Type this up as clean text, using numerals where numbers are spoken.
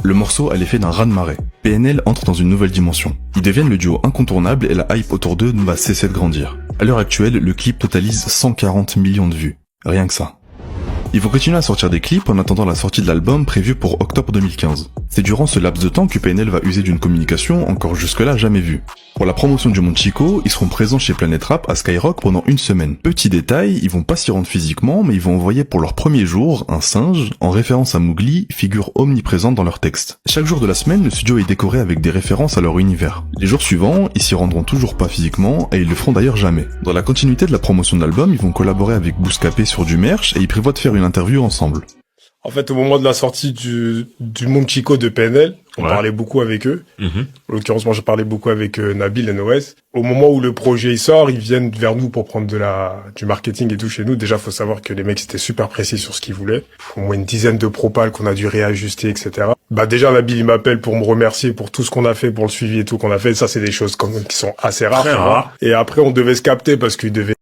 Le morceau a l'effet d'un raz-de-marée. PNL entre dans une nouvelle dimension. Ils deviennent le duo incontournable et la hype autour d'eux ne va cesser de grandir. À l'heure actuelle, le clip totalise 140 millions de vues. Rien que ça. Ils vont continuer à sortir des clips en attendant la sortie de l'album prévue pour octobre 2015. C'est durant ce laps de temps que PNL va user d'une communication encore jusque-là jamais vue. Pour la promotion du Monde Chico, ils seront présents chez Planet Rap à Skyrock pendant une semaine. Petit détail, ils vont pas s'y rendre physiquement, mais ils vont envoyer pour leur premier jour un singe, en référence à Mowgli, figure omniprésente dans leur texte. Chaque jour de la semaine, le studio est décoré avec des références à leur univers. Les jours suivants, ils s'y rendront toujours pas physiquement, et ils le feront d'ailleurs jamais. Dans la continuité de la promotion de l'album, ils vont collaborer avec Bouscapé sur du merch, et ils prévoient de faire une interview ensemble. En fait, au moment de la sortie du Monde Chico de PNL, on parlait beaucoup avec eux. En l'occurrence, moi, je parlais beaucoup avec Nabil et NOS. Au moment où le projet il sort, ils viennent vers nous pour prendre du marketing et tout chez nous. Déjà, faut savoir que les mecs étaient super précis sur ce qu'ils voulaient. Au moins une dizaine de propals qu'on a dû réajuster, etc. Déjà, Nabil, il m'appelle pour me remercier pour tout ce qu'on a fait, pour le suivi et tout qu'on a fait. Ça, c'est des choses qui sont assez rares. Très rares. Et après, on devait se capter parce qu'il devait